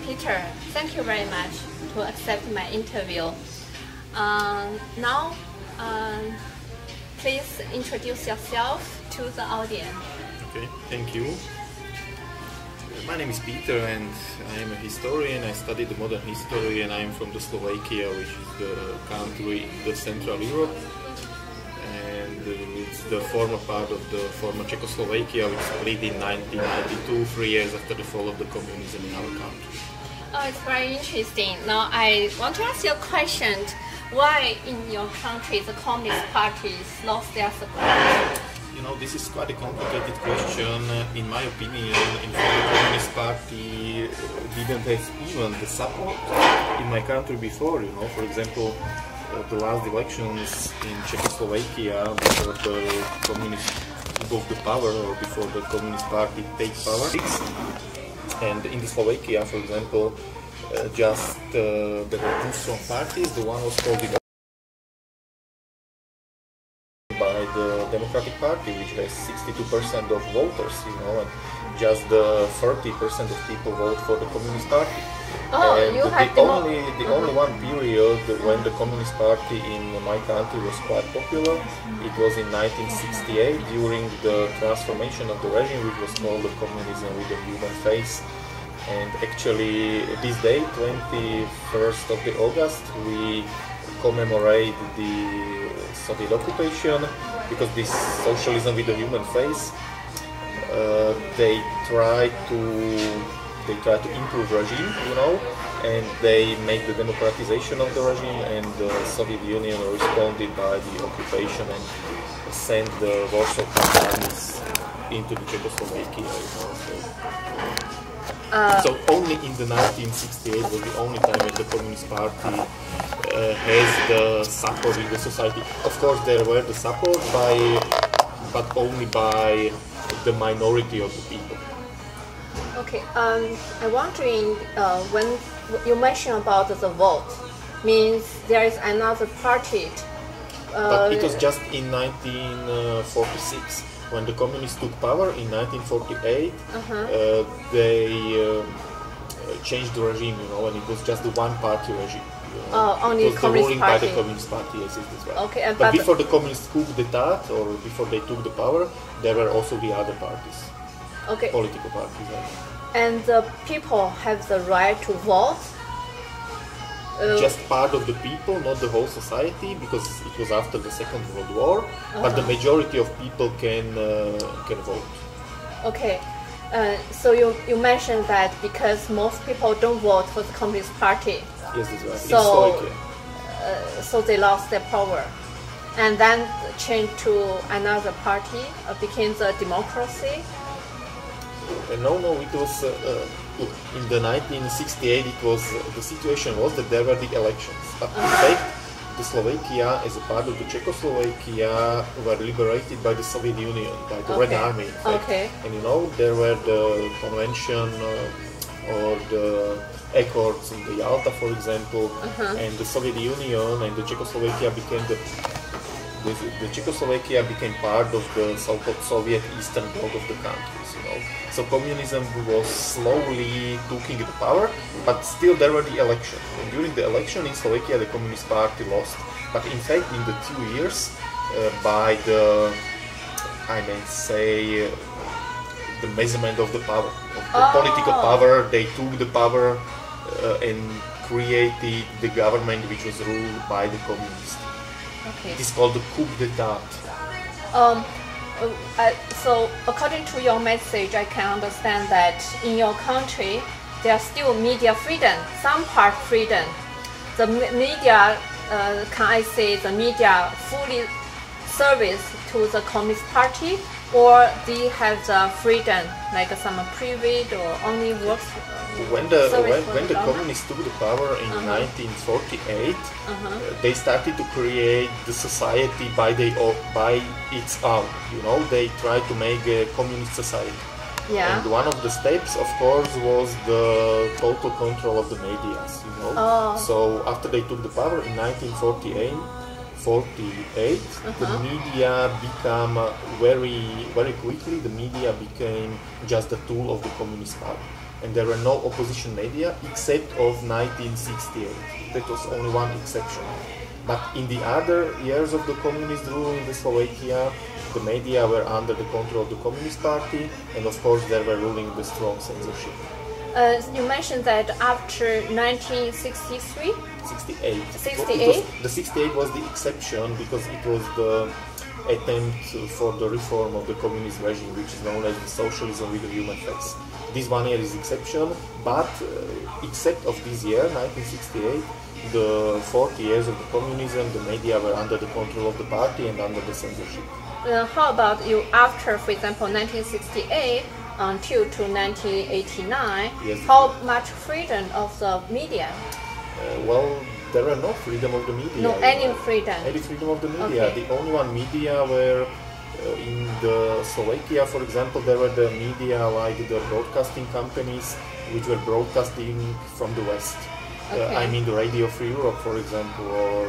Peter, thank you very much to accept my interview. Now, please introduce yourself to the audience. Okay, thank you. My name is Peter and I am a historian. I studied modern history and I am from the Slovakia, which is the country in the Central Europe. And it's the former part of the former Czechoslovakia, which split in 1992, 3 years after the fall of the communism in our country. Oh, it's very interesting. Now, I want to ask you a question. Why in your country the Communist parties lost their support? You know, this is quite a complicated question. In my opinion, in fact, the Communist Party didn't have even the support in my country before. You know, for example, the last elections in Czechoslovakia, before the communists took off the power or before the Communist Party take power. And in the Slovakia, for example, there were two strong parties. The one was called by the Democratic Party, which has 62% of voters, you know, and just 30% of people vote for the Communist Party. Oh, and you had the only one period when the Communist Party in my country was quite popular, it was in 1968 during the transformation of the regime, which was called the communism with a human face. And actually, this day, 21st of the August, we commemorate the Soviet occupation, because this socialism with a human face, they try to improve regime, you know, and they make the democratization of the regime, and the Soviet Union responded by the occupation and sent the Warsaw Pact armies into the Czechoslovakia, you know. So only in the 1968 was the only time when the Communist Party has the support in the society. Of course, there were the support but only by the minority of the people. Okay, I'm wondering, when you mentioned about the vote, means there is another party. But it was just in 1946. When the communists took power in 1948, they changed the regime, you know, and it was just the one-party regime. You know. Only it was Communist ruling Party. By the Communist Party, yes, it is right. Okay, but before the communists coup d'etat, or before they took the power, there were also the other parties, political parties. Right? And the people have the right to vote? Just part of the people, not the whole society, because it was after the Second World War. But the majority of people can vote. Okay, so you mentioned that because most people don't vote for the Communist Party. Yes, that's right. In Slovakia. So they lost their power, and then changed to another party, became the democracy. No, it was. In the 1968, the situation was that there were the elections. But in fact, the Slovakia, as a part of the Czechoslovakia, were liberated by the Soviet Union, by the Red Army. In fact. And you know, there were the convention or the accords in the Yalta, for example, and the Soviet Union and the Czechoslovakia became the Czechoslovakia became part of the so-called Soviet Eastern Bloc of the countries, you know. So communism was slowly taking the power, but still there were the elections. And during the election in Slovakia, the Communist Party lost. But in fact, in the 2 years, by the, I may say, the measurement of the power, of the political power, they took the power and created the government which was ruled by the communists. Okay. It is called the coup d'etat. So according to your message, I can understand that in your country there are still media freedom, some part freedom. The media, can I say, the media fully service to the Communist Party, or they have the freedom, like some private or only works? When the communists took the power in 1948, they started to create the society by its own. You know, they tried to make a communist society. Yeah. And one of the steps, of course, was the total control of the media. You know. So after they took the power in 1948, the media became very quickly. The media became just a tool of the Communist Party. and there were no opposition media except of 1968. That was only one exception. But in the other years of the communist rule in the Slovakia, the media were under the control of the Communist Party, and of course they were ruling the strong censorship. You mentioned that after 1963? 68. 68? The 68 was the exception because it was the attempt for the reform of the communist regime, which is known as the socialism with a human face. This 1 year is exception, but except of this year, 1968, the 40 years of the communism, the media were under the control of the party and under the censorship. How about you after, for example, 1968 until to 1989? Yes. How much freedom of the media? Well, there were no freedom of the media. No, any freedom. Any freedom of the media. Okay. The only one media were in the Slovakia, for example, there were the media like the broadcasting companies which were broadcasting from the West. Okay. I mean the Radio Free Europe, for example, or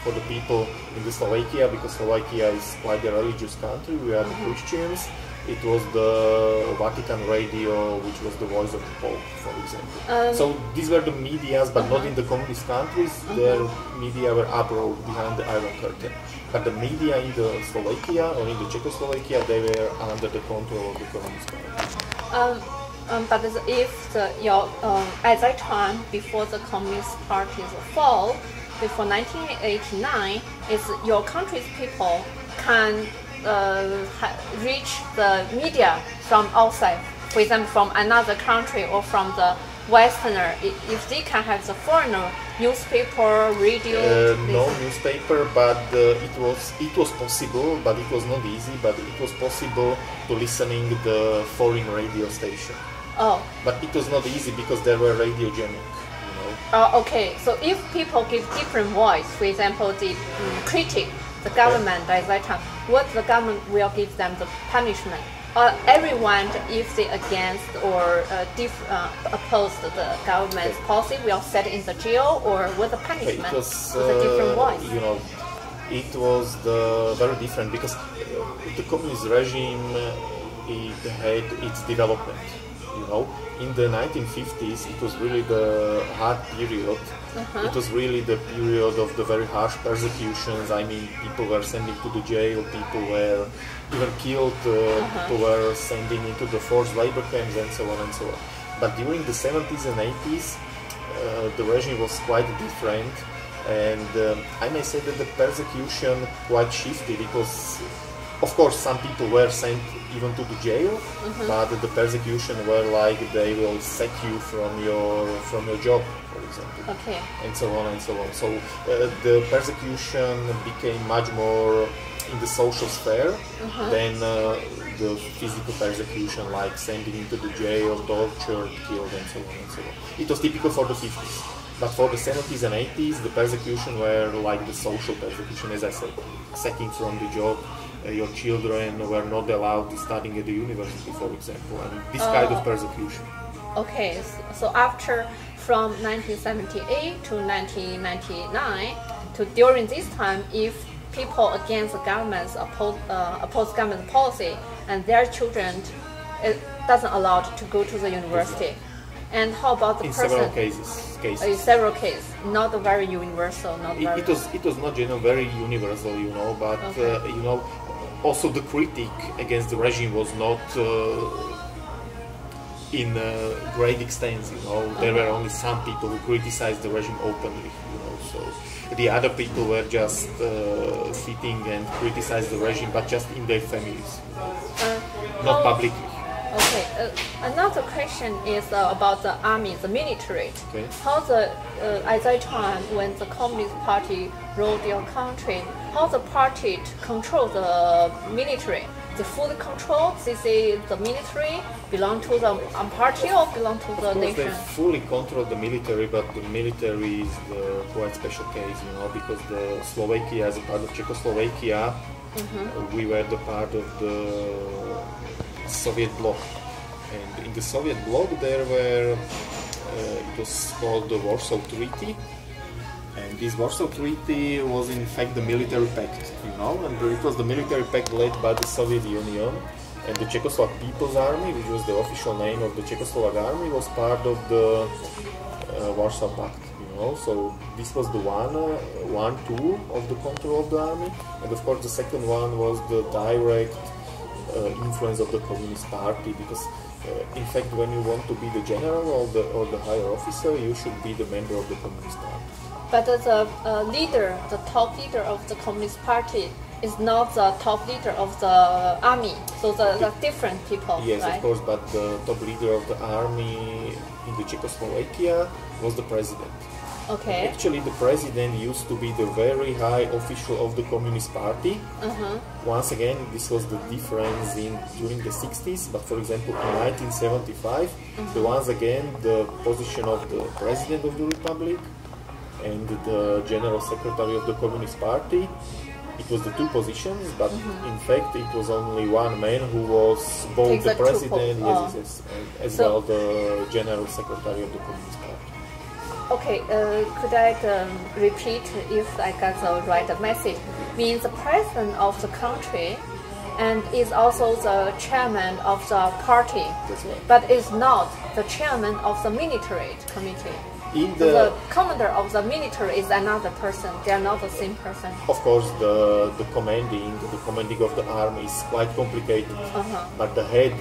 for the people in the Slovakia, because Slovakia is quite a religious country, we are the Christians. It was the Vatican Radio, which was the voice of the Pope, for example. So these were the medias, but not in the communist countries. Their media were abroad, behind the Iron Curtain. But the media in the Slovakia or in the Czechoslovakia, they were under the control of the communist party. But if at that time, before the Communist Party's fall, before 1989, is your country's people can reach the media from outside, for example, from another country or from the Westerner, if they can have the foreigner newspaper, radio. No newspaper, but it was possible, but it was not easy. But it was possible to listening the foreign radio station. Oh. But it was not easy because there were radiogenic. Okay, so if people give different voice, for example, the critic the government at that time, what the government will give them the punishment? Everyone, if they against or oppose the government's policy, will set in the jail, or what the punishment with a different voice? It was very different because the communist regime it had its development. In the 1950s, it was really the hard period. It was really the period of the very harsh persecutions. I mean, people were sending to the jail, people were even killed, people were sending into the forced labor camps, and so on and so on. But during the 70s and 80s, the regime was quite different, and I may say that the persecution quite shifted. It was, of course, some people were sent even to the jail, but the persecution were like they will sack you from your job, for example, and so on and so on. So the persecution became much more in the social sphere than the physical persecution, like sending into the jail, tortured, killed, and so on and so on. It was typical for the 50s. But for the 70s and 80s, the persecution were like the social persecution, as I said, sacking from the job. Your children were not allowed to studying at the university, for example, and this kind of persecution. Okay, so after from 1978 to 1999, to during this time, if people against the government's oppose government policy and their children doesn't allow to go to the university. And how about the person? Several cases. In several cases, not very universal. It was not very universal, but also the critique against the regime was not in great extent. There were only some people who criticized the regime openly. So the other people were just sitting and criticized the regime, but just in their families, not publicly. Okay, another question is about the army, the military. Okay. How at that time when the Communist Party ruled your country, how the party control the military? They fully control? They say the military belong to the party or belong to the nation? They fully control the military, but the military is the quite special case, because the Slovakia, as a part of Czechoslovakia, we were the part of the Soviet bloc, and in the Soviet bloc there were it was called the Warsaw Treaty, and this Warsaw Treaty was in fact the military pact, and it was the military pact led by the Soviet Union, And the Czechoslovak People's Army, which was the official name of the Czechoslovak Army, was part of the Warsaw Pact. So this was the one tool of the control of the army, and of course the second one was the direct influence of the Communist Party, because in fact when you want to be the general or the higher officer, you should be the member of the Communist Party. But the leader, the top leader of the Communist Party is not the top leader of the army, so the different people. Yes, right? Of course, but the top leader of the army in the Czechoslovakia was the president. Okay. Actually, the president used to be the very high official of the Communist Party. Once again, this was the difference during the 60s, but for example, in 1975, once again, the position of the president of the republic and the general secretary of the Communist Party, it was the two positions, but in fact, it was only one man who was both the president, as well the general secretary of the Communist Party. Okay, could I repeat if I got the right message? Means the president of the country and is also the chairman of the party, That's right. but is not the chairman of the military committee. The commander of the military is another person. They are not the same person. Of course, the commanding of the army is quite complicated, but the head,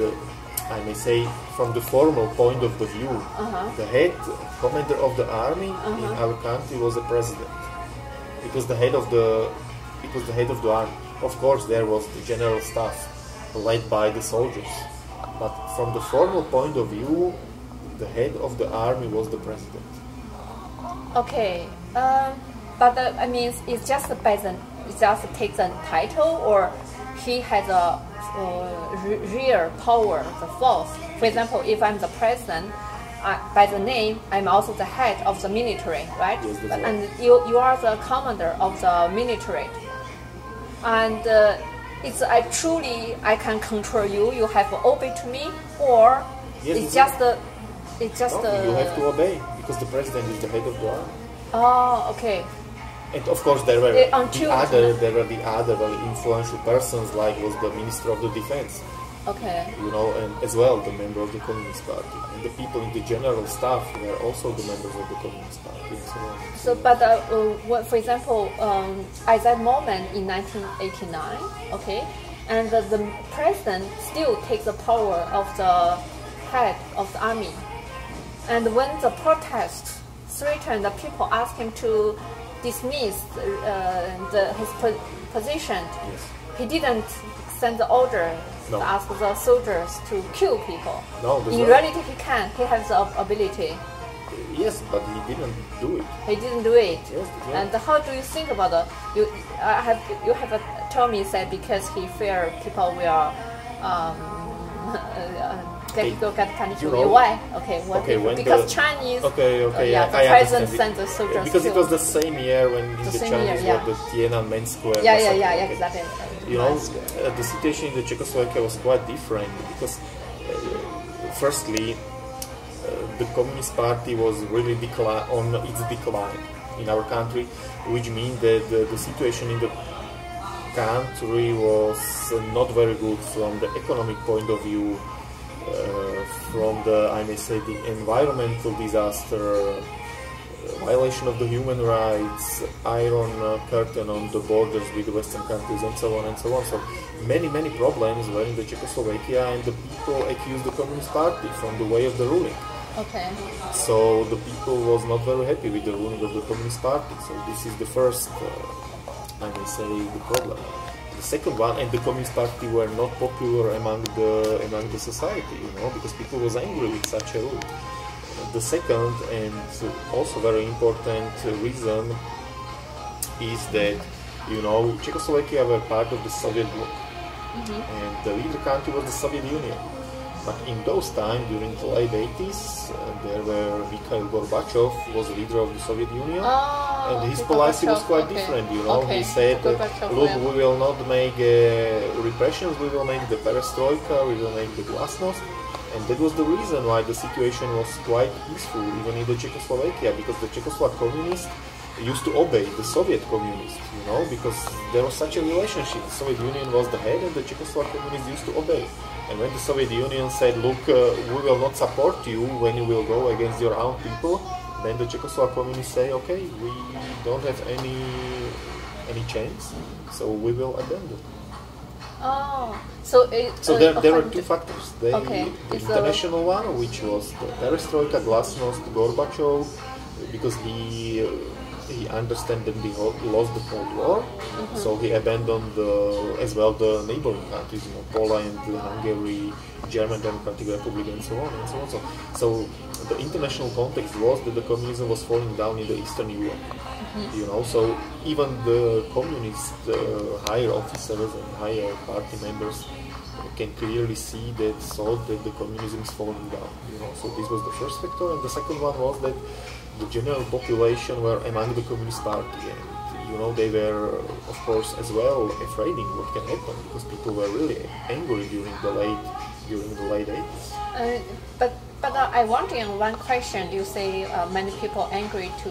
I may say, from the formal point of the view, the head commander of the army in our country was the president. It was the head of the army. Of course, there was the general staff led by the soldiers, but from the formal point of view, the head of the army was the president. Okay, but I mean, it's just take the title, or he has a real power, the force. For example, if I'm the president, by the name, I'm also the head of the military, right? Yes, that's right. And you are the commander of the military. And I can control you. You have to obey to me, or Yes, you have to obey, because the president is the head of the army. Oh, okay. And of course, there were the other very influential persons, like was the Minister of the Defense. Okay. And as well the member of the Communist Party, and the people in the general staff were also the members of the Communist Party, and so on. So, but for example, at that moment in 1989, okay, and the president still takes the power of the head of the army, and when the protests threatened, the people asked him to dismiss his position. Yes. He didn't send the order to ask the soldiers to kill people. No, in reality, he can. He has the ability. Yes, but he didn't do it. He didn't do it. Yes, And how do you think about it? You have told me that because he feared people will get punished. Why? Because Chinese. The president sent the soldiers. Because it was the same year when the Chinese were the Tiananmen Square. Exactly. The situation in the Czechoslovakia was quite different, because firstly, the Communist Party was really on its decline in our country, which means that the situation in the country was not very good from the economic point of view, from the, I may say, the environmental disaster, violation of the human rights, iron curtain on the borders with the Western countries, and so on and so on. So many problems were in the Czechoslovakia, and the people accused the Communist Party from the way of the ruling. Okay. So the people was not very happy with the ruling of the Communist Party. So this is the first, I may say, the problem. The second one, and the Communist Party were not popular among the society, because people was angry with such a rule. The second, and also very important reason, is that Czechoslovakia were part of the Soviet bloc, and the leader country was the Soviet Union. But in those times, during the late 80s, there were Mikhail Gorbachev was leader of the Soviet Union, and his policy was quite different. He said, "Look, we will not make repressions. We will make the perestroika. We will make the glasnost." And that was the reason why the situation was quite peaceful, even in the Czechoslovakia, because the Czechoslovak communists used to obey the Soviet communists, because there was such a relationship. The Soviet Union was the head and the Czechoslovak communists used to obey. And when the Soviet Union said, look, we will not support you when you will go against your own people, then the Czechoslovak communists say, okay, we don't have any chance, so we will abandon. Oh, so there were two factors. The international one, which was the perestroika, glasnost, Gorbachev, because he understood that he lost the Cold War, so he abandoned as well the neighboring countries, Poland, Hungary, German Democratic Republic, and so on and so on. So the international context was that the communism was falling down in the Eastern Europe. So even the communist higher officers and higher party members can clearly see that the communism is falling down. So this was the first factor, and the second one was that the general population were among the Communist Party, and they were, of course, as well afraid of what can happen, because people were really angry during the late 80s. But I wonder in one question, you say many people angry to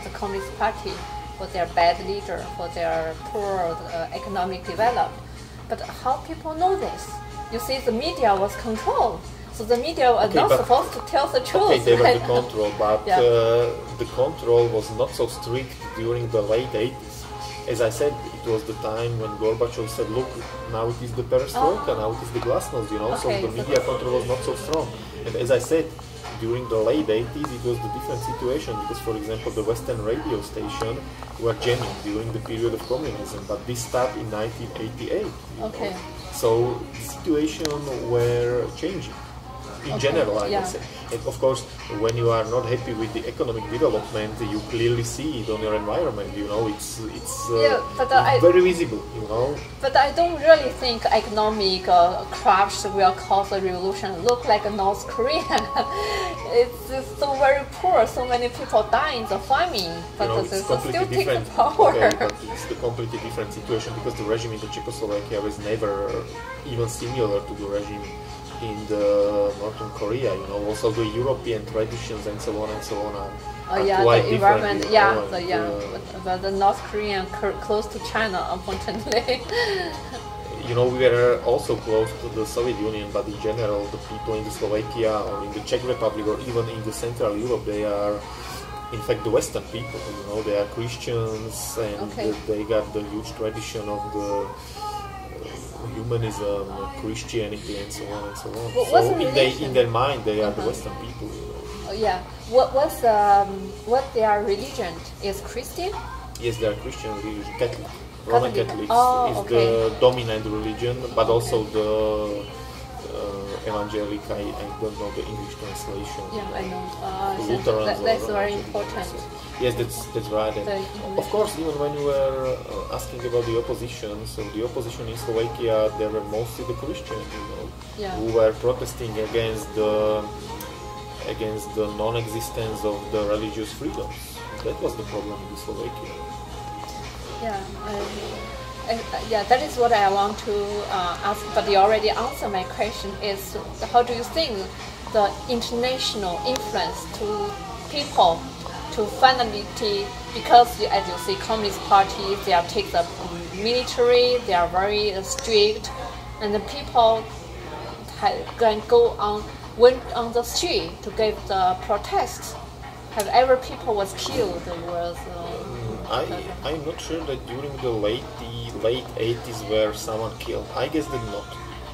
the Communist Party for their bad leader, for their poor economic development. But how people know this? You see, the media was controlled. So the media was not supposed to tell the truth. Okay, they were the control, but the control was not so strict during the late 80s. As I said, it was the time when Gorbachev said, look, now it is the perestroika, now it is the glasnost, so the media control was not so strong. And as I said, during the late 80s, it was the different situation, because, for example, the Western radio station were jamming during the period of communism, but this stopped in 1988. So the situation were changing. In general, I would say. And of course, when you are not happy with the economic development, you clearly see it on your environment. It's very visible. But I don't really think economic crash will cause a revolution. Look like North Korea. It's so very poor. So many people die in the famine, but they still take the power. Okay, but it's a completely different situation, because the regime in the Czechoslovakia was never even similar to the regime in the Northern Korea, also the European traditions and so on are quite the environment, different. But the North Korean close to China, unfortunately. We were also close to the Soviet Union, but in general, the people in the Slovakia or in the Czech Republic or even in the Central Europe, they are, in fact, the Western people. They are Christians, and they got the huge tradition of the humanism, Christianity, and so on and so on. So in their mind, they are the Western people. What their religion is Christian? Yes, they are Christian religion, Catholic. Roman Catholics is the dominant religion, but also the evangelic. I don't know the English translation. I know. That's very important. Yes, that's right. And of course, even when you were asking about the opposition, so the opposition in Slovakia, they were mostly the Christians, who were protesting against the non-existence of the religious freedoms. That was the problem in Slovakia. That is what I want to ask, but you already answered my question, is how do you think the international influence to people to finally, because as you see, Communist Party, they take the military, they are very strict, and the people went on the street to give the protests. Have ever people was killed? I'm not sure that during the late 80s were someone killed. I guess that not.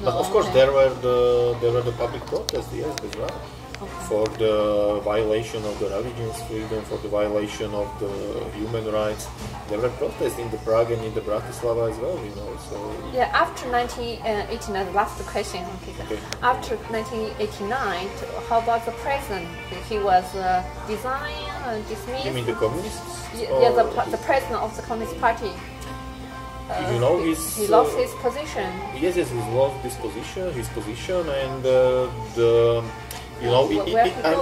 But of course there were the public protests. Yes, that's right. For the violation of the religious freedom, for the violation of the human rights. There were protests in the Prague and in the Bratislava as well, So after 1989, the last question. After 1989, how about the president? He was resigned, dismissed. You mean the communists? The president of the Communist Party. He lost his position. Yes, he lost his position, and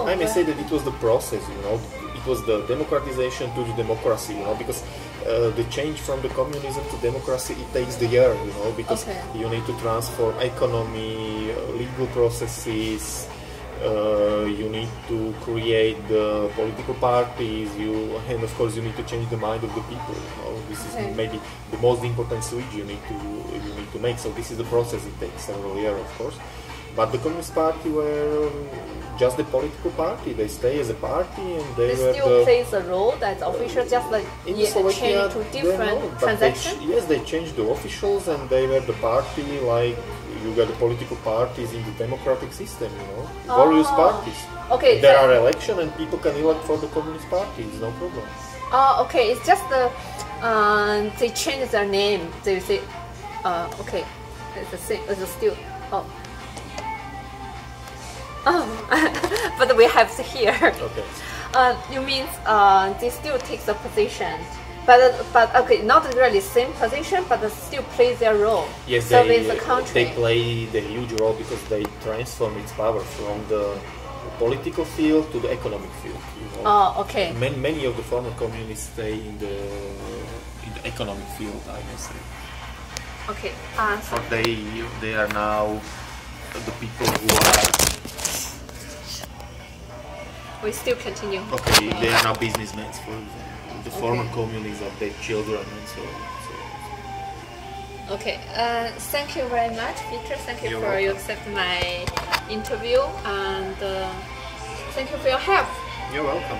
I may say that it was the process, it was the democratization to the democracy, because the change from the communism to democracy, it takes the year, because you need to transform economy, legal processes, You need to create the political parties, and of course you need to change the mind of the people. This is maybe the most important switch you need to make. So this is the process. It takes several years, of course. But the Communist Party were just a political party. They stay as a party, and they still plays a role as officials, just like Slovakia, change to different transactions. Yes, they changed the officials, and they were the party like. You got the political parties in the democratic system, various parties. Okay. There are elections and people can elect for the Communist Party, it's no problem. Okay, it's just they changed their name. They say, okay, it's the same, it's still, but we have to hear. Okay. You mean they still take the position. But okay, not really same position, but they still play their role. Yes, service the country. They play the huge role because they transform its power from the political field to the economic field. Okay. Many of the former communists stay in the economic field, I may say. Okay. So they are now the people who are. We still continue. Okay, they are now businessmen, for example. The former communists are their children and so on. Okay, thank you very much, Peter. Thank you for welcome. accepting my interview, and thank you for your help. You're welcome.